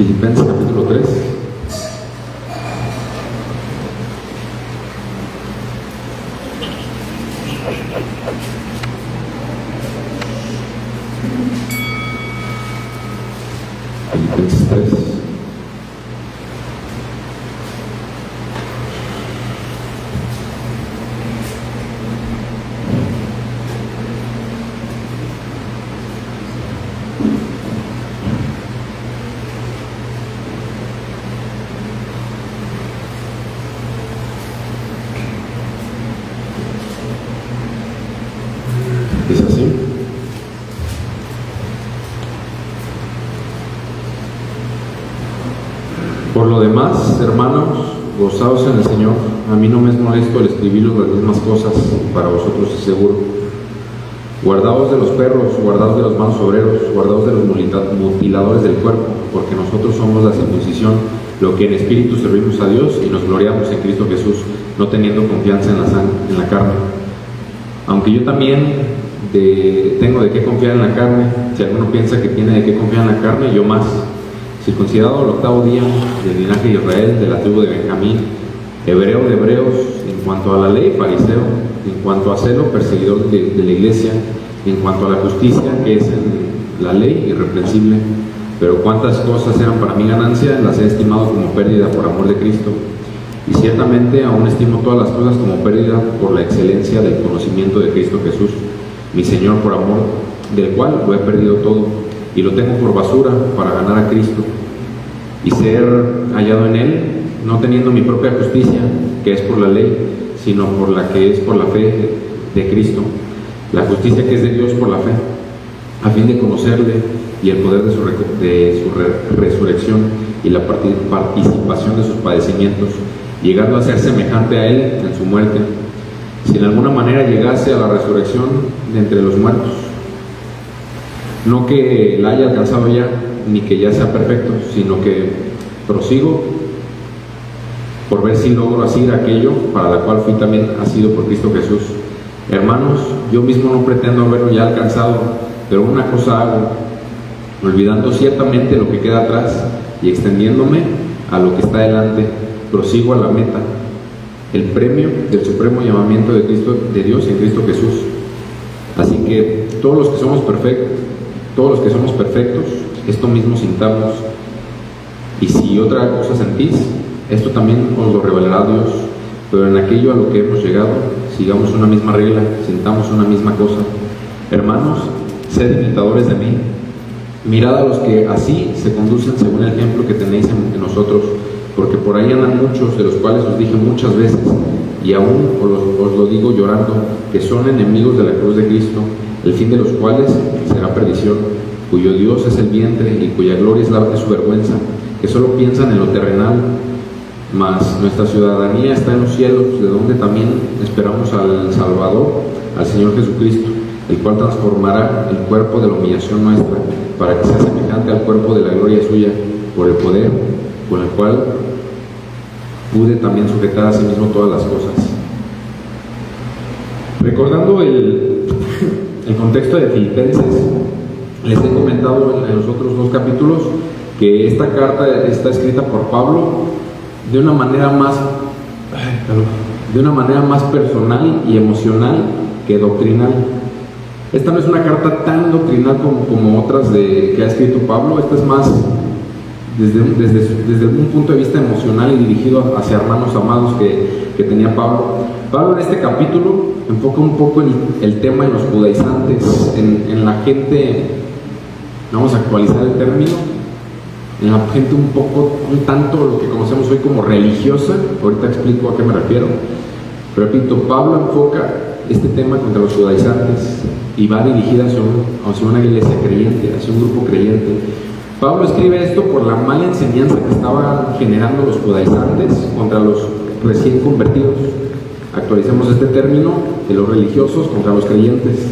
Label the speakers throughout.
Speaker 1: Filipenses capítulo 3. Filipenses 3. Dice así: por lo demás, hermanos, gozaos en el Señor. A mí no me es molesto el escribiros las mismas cosas, para vosotros es seguro. Guardaos de los perros, guardaos de los malos obreros, guardaos de los mutiladores del cuerpo, porque nosotros somos la circuncisión, lo que en espíritu servimos a Dios y nos gloriamos en Cristo Jesús, no teniendo confianza en la carne. Aunque yo también tengo de qué confiar en la carne. Si alguno piensa que tiene de qué confiar en la carne, yo más. Circuncidado al 8º día, del linaje de Israel, de la tribu de Benjamín, hebreo de hebreos, en cuanto a la ley, fariseo, en cuanto a celo, perseguidor de la iglesia, en cuanto a la justicia que es en la ley, irreprensible. Pero cuántas cosas eran para mi ganancia, las he estimado como pérdida por amor de Cristo. Y ciertamente aún estimo todas las cosas como pérdida por la excelencia del conocimiento de Cristo Jesús, mi Señor, por amor del cual lo he perdido todo y lo tengo por basura para ganar a Cristo y ser hallado en Él, no teniendo mi propia justicia, que es por la ley, sino por la que es por la fe de Cristo, la justicia que es de Dios por la fe, a fin de conocerle y el poder de su resurrección y la participación de sus padecimientos, llegando a ser semejante a Él en su muerte, si en alguna manera llegase a la resurrección de entre los muertos. No que la haya alcanzado ya, ni que ya sea perfecto, sino que prosigo por ver si logro asir aquello para la cual fui también asido por Cristo Jesús. Hermanos, yo mismo no pretendo haberlo ya alcanzado, pero una cosa hago, olvidando ciertamente lo que queda atrás y extendiéndome a lo que está delante, prosigo a la meta, el premio del supremo llamamiento de Dios en Cristo Jesús. Así que todos los que somos perfectos, esto mismo sintamos, y si otra cosa sentís, esto también os lo revelará Dios. Pero en aquello a lo que hemos llegado, sigamos una misma regla, sintamos una misma cosa. Hermanos, sed imitadores de mí, mirad a los que así se conducen según el ejemplo que tenéis en nosotros, porque por ahí andan muchos, de los cuales os dije muchas veces, y aún os lo digo llorando, que son enemigos de la cruz de Cristo, el fin de los cuales será perdición, cuyo Dios es el vientre y cuya gloria es su vergüenza, que solo piensan en lo terrenal, mas nuestra ciudadanía está en los cielos, de donde también esperamos al Salvador, al Señor Jesucristo, el cual transformará el cuerpo de la humillación nuestra, para que sea semejante al cuerpo de la gloria suya, por el poder con el cual pude también sujetar a sí mismo todas las cosas. Recordando el contexto de Filipenses, les he comentado en los otros 2 capítulos que esta carta está escrita por Pablo de una manera más personal y emocional que doctrinal. Esta no es una carta tan doctrinal como otras que ha escrito Pablo. Esta es más desde un punto de vista emocional y dirigido hacia hermanos amados que tenía Pablo. Pablo en este capítulo enfoca un poco el tema en los judaizantes, en la gente, vamos a actualizar el término, en la gente un tanto lo que conocemos hoy como religiosa. Ahorita explico a qué me refiero. Repito, Pablo enfoca este tema contra los judaizantes y va dirigida hacia una iglesia creyente, hacia un grupo creyente. Pablo escribe esto por la mala enseñanza que estaban generando los judaizantes contra los recién convertidos. Actualicemos este término de los religiosos contra los creyentes.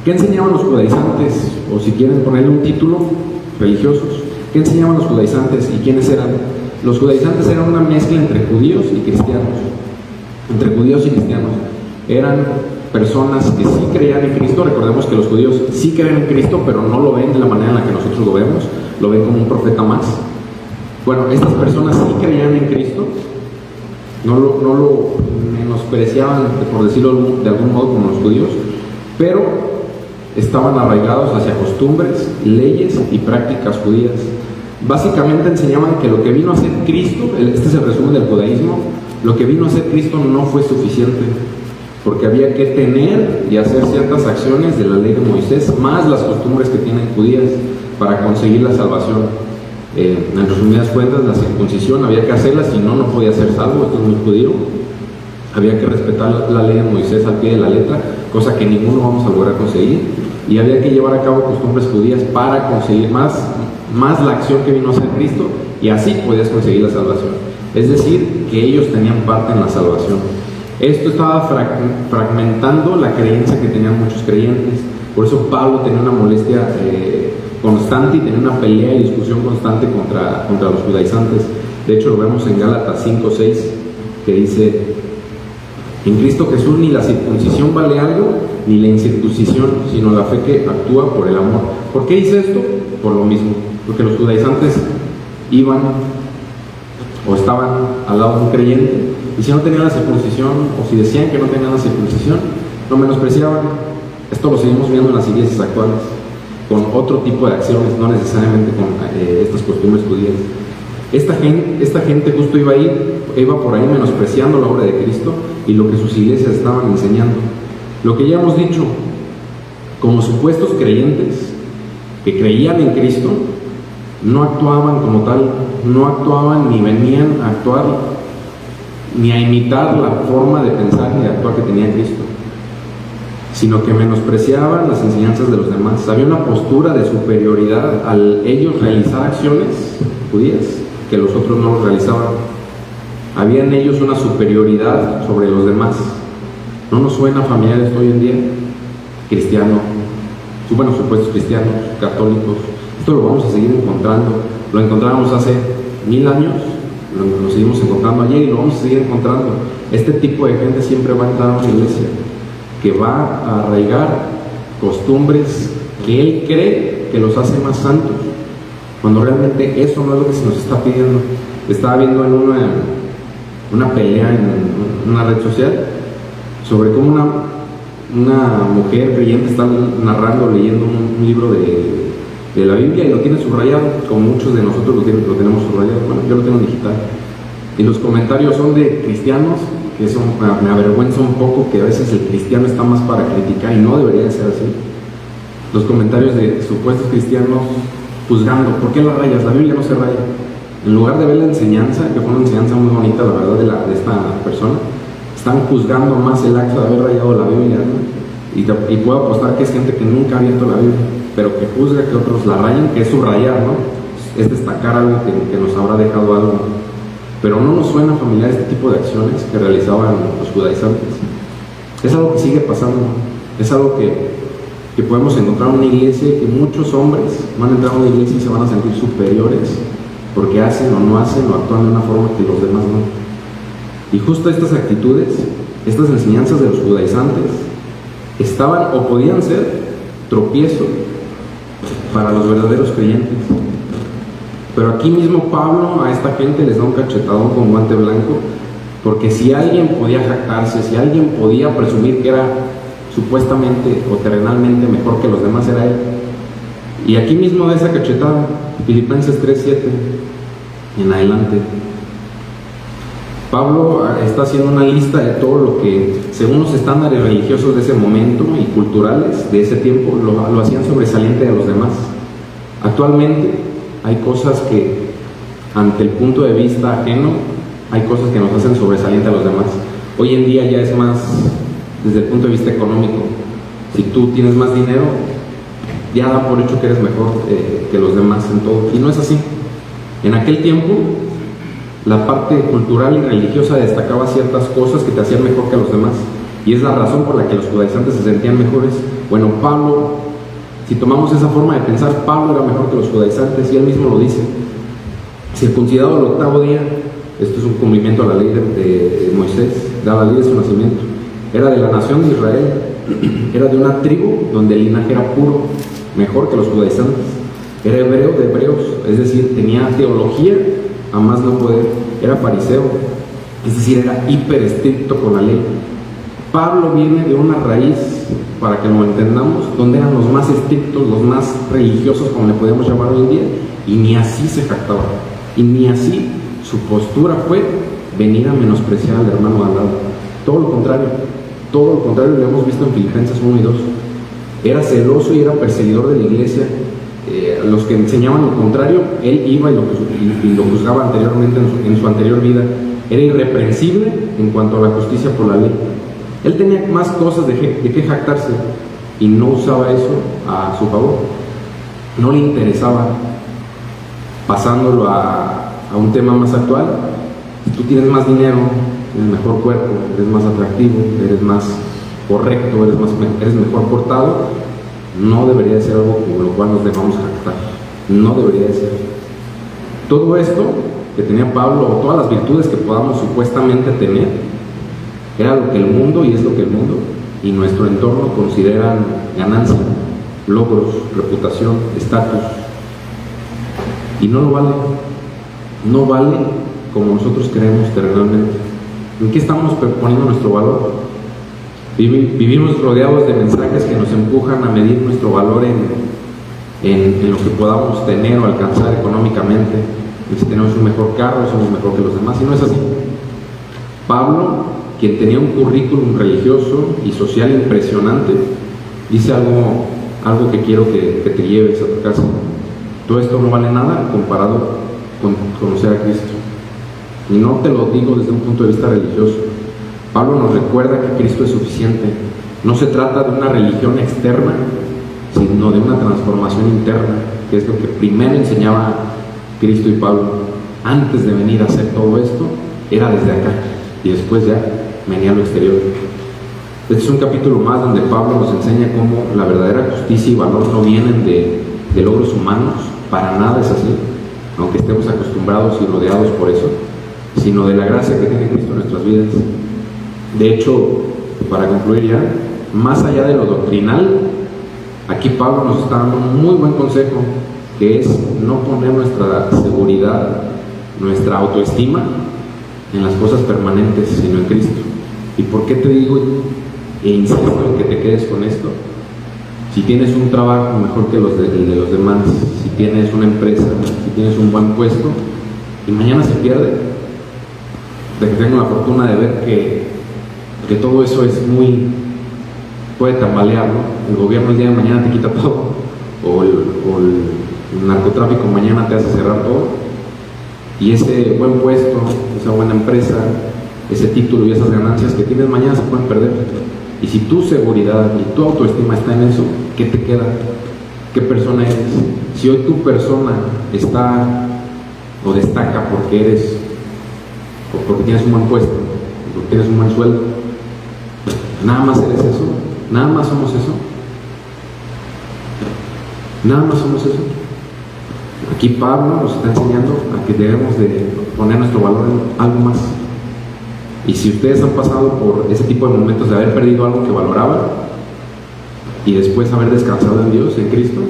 Speaker 1: ¿Qué enseñaban los judaizantes? O si quieren ponerle un título, religiosos. ¿Qué enseñaban los judaizantes y quiénes eran? Los judaizantes eran una mezcla entre judíos y cristianos. Eran personas que sí creían en Cristo. Recordemos que los judíos sí creen en Cristo, pero no lo ven de la manera en la que nosotros lo vemos. Lo ven como un profeta más. Bueno, estas personas sí creían en Cristo, no lo menospreciaban, por decirlo de algún modo, como los judíos, pero estaban arraigados hacia costumbres, leyes y prácticas judías. Básicamente enseñaban que lo que vino a hacer Cristo, este es el resumen del judaísmo, lo que vino a hacer Cristo no fue suficiente, porque había que tener y hacer ciertas acciones de la ley de Moisés, más las costumbres que tienen judías para conseguir la salvación. En resumidas cuentas, la circuncisión había que hacerla, si no, no podía ser salvo. Esto es muy judío. Había que respetar la ley de Moisés al pie de la letra, cosa que ninguno vamos a lograr conseguir, y había que llevar a cabo costumbres judías para conseguir más la acción que vino a hacer Cristo, y así podías conseguir la salvación. Es decir, que ellos tenían parte en la salvación. Esto estaba fragmentando la creencia que tenían muchos creyentes. Por eso Pablo tenía una molestia constante y tenía una pelea y discusión constante contra los judaizantes. De hecho, lo vemos en Gálatas 5:6, que dice: en Cristo Jesús ni la circuncisión vale algo, ni la incircuncisión, sino la fe que actúa por el amor. ¿Por qué dice esto? Por lo mismo, porque los judaizantes iban o estaban al lado de un creyente, y si no tenían la circuncisión, o si decían que no tenían la circuncisión, lo menospreciaban. Esto lo seguimos viendo en las iglesias actuales, con otro tipo de acciones, no necesariamente con estas costumbres judías. Esta gente justo iba por ahí menospreciando la obra de Cristo y lo que sus iglesias estaban enseñando. Lo que ya hemos dicho, como supuestos creyentes que creían en Cristo, no actuaban como tal, no actuaban ni venían a actuar ni a imitar la forma de pensar y de actuar que tenía Cristo, sino que menospreciaban las enseñanzas de los demás. Había una postura de superioridad al ellos realizar acciones judías que los otros no los realizaban. Había en ellos una superioridad sobre los demás. ¿No nos suena familiar esto hoy en día? Cristiano, bueno, supuestos cristianos, católicos. Esto lo vamos a seguir encontrando. Lo encontrábamos hace 1000 años, lo seguimos encontrando ayer y lo vamos a seguir encontrando. Este tipo de gente siempre va a entrar a una iglesia que va a arraigar costumbres que él cree que los hace más santos, cuando realmente eso no es lo que se nos está pidiendo. Estaba viendo en una pelea en una red social sobre cómo una mujer creyente está narrando, leyendo un libro de la Biblia y lo tiene subrayado, como muchos de nosotros lo tenemos subrayado. Bueno, yo lo tengo digital. Y los comentarios son de cristianos, que eso me avergüenza un poco, que a veces el cristiano está más para criticar y no debería de ser así. Los comentarios de supuestos cristianos juzgando: ¿por qué la rayas? La Biblia no se raya. En lugar de ver la enseñanza, que fue una enseñanza muy bonita, la verdad, de esta persona, están juzgando más el acto de haber rayado la Biblia, ¿no? Y puedo apostar que es gente que nunca ha abierto la Biblia, pero que juzga que otros la rayen, que es subrayar, ¿no? Es destacar algo que nos habrá dejado algo. Pero no nos suena familiar este tipo de acciones que realizaban los judaizantes. Es algo que sigue pasando, es algo que podemos encontrar en una iglesia, que muchos hombres van a entrar a una iglesia y se van a sentir superiores porque hacen o no hacen o actúan de una forma que los demás no. Y justo estas actitudes, estas enseñanzas de los judaizantes, estaban o podían ser tropiezo para los verdaderos creyentes. Pero aquí mismo Pablo a esta gente les da un cachetadón con guante blanco, porque si alguien podía jactarse, si alguien podía presumir que era supuestamente o terrenalmente mejor que los demás, era él. Y aquí mismo de esa cachetada, Filipenses 3:7 en adelante, Pablo está haciendo una lista de todo lo que, según los estándares religiosos de ese momento y culturales de ese tiempo, lo hacían sobresaliente de los demás. Actualmente hay cosas que, ante el punto de vista ajeno, hay cosas que nos hacen sobresaliente a los demás. Hoy en día ya es más desde el punto de vista económico. Si tú tienes más dinero, ya da por hecho que eres mejor que los demás en todo. Y no es así. En aquel tiempo, la parte cultural y religiosa destacaba ciertas cosas que te hacían mejor que a los demás. Y es la razón por la que los judaizantes se sentían mejores. Bueno, Pablo, si tomamos esa forma de pensar, Pablo era mejor que los judaizantes, y él mismo lo dice. Circuncidado al 8º día, esto es un cumplimiento a la ley de Moisés, de la ley de su nacimiento. Era de la nación de Israel, era de una tribu donde el linaje era puro, mejor que los judaizantes. Era hebreo de hebreos, es decir, tenía teología a más no poder, era fariseo, es decir, era hiper estricto con la ley. Pablo viene de una raíz, para que lo entendamos, donde eran los más estrictos, los más religiosos, como le podemos llamar hoy en día, y ni así se jactaba, y ni así su postura fue venir a menospreciar al hermano de al lado. Todo lo contrario, lo hemos visto en Filipenses 1 y 2. Era celoso y era perseguidor de la iglesia. Los que enseñaban lo contrario, él iba y lo juzgaba anteriormente en su anterior vida. Era irreprensible en cuanto a la justicia por la ley. Él tenía más cosas de qué jactarse y no usaba eso a su favor. No le interesaba. Pasándolo a un tema más actual, si tú tienes más dinero, tienes mejor cuerpo, eres más atractivo, eres más correcto, eres mejor portado, no debería de ser algo con lo cual nos debamos jactar. No debería de ser. Todo esto que tenía Pablo, o todas las virtudes que podamos supuestamente tener, era lo que el mundo, y es lo que el mundo y nuestro entorno consideran ganancia, logros, reputación, estatus. Y no lo vale. No vale como nosotros creemos terrenalmente. ¿En qué estamos poniendo nuestro valor? Vivimos rodeados de mensajes que nos empujan a medir nuestro valor en lo que podamos tener o alcanzar económicamente. Y si tenemos un mejor carro, somos mejor que los demás. Y no es así. Pablo, quien tenía un currículum religioso y social impresionante, dice algo que quiero que te lleves a tu casa. Todo esto no vale nada comparado con conocer a Cristo. Y no te lo digo desde un punto de vista religioso. Pablo nos recuerda que Cristo es suficiente. No se trata de una religión externa, sino de una transformación interna, que es lo que primero enseñaba Cristo y Pablo. Antes de venir a hacer todo esto, era desde acá, y después ya venía a lo exterior. Este es un capítulo más donde Pablo nos enseña cómo la verdadera justicia y valor no vienen de logros humanos. Para nada es así, aunque estemos acostumbrados y rodeados por eso, sino de la gracia que tiene Cristo en nuestras vidas. De hecho, para concluir ya, más allá de lo doctrinal, aquí Pablo nos está dando un muy buen consejo, que es no poner nuestra seguridad, nuestra autoestima en las cosas permanentes, sino en Cristo. ¿Y por qué te digo e insisto en que te quedes con esto? Si tienes un trabajo mejor que el de los demás, si tienes una empresa, si tienes un buen puesto, y mañana se pierde, de que tengo la fortuna de ver que todo eso puede tambalear, ¿no? El gobierno el día de mañana te quita todo, o el narcotráfico mañana te hace cerrar todo, y ese buen puesto, esa buena empresa, ese título y esas ganancias que tienes mañana se pueden perder. Y si tu seguridad y tu autoestima está en eso, ¿qué te queda? ¿Qué persona eres? Si hoy tu persona está o destaca porque tienes un buen puesto, porque tienes un buen sueldo, nada más eres eso, nada más somos eso, nada más somos eso. Aquí Pablo nos está enseñando a que debemos de poner nuestro valor en algo más. Y si ustedes han pasado por ese tipo de momentos de haber perdido algo que valoraban y después haber descansado en Dios, en Cristo,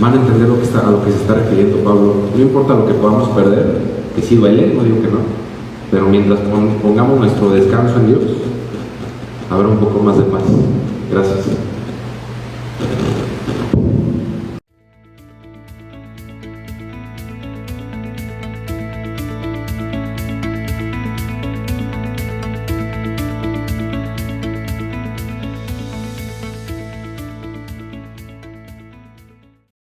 Speaker 1: van a entender a lo que se está refiriendo Pablo. No importa lo que podamos perder, que sí duele, no digo que no, pero mientras pongamos nuestro descanso en Dios, habrá un poco más de paz. Gracias.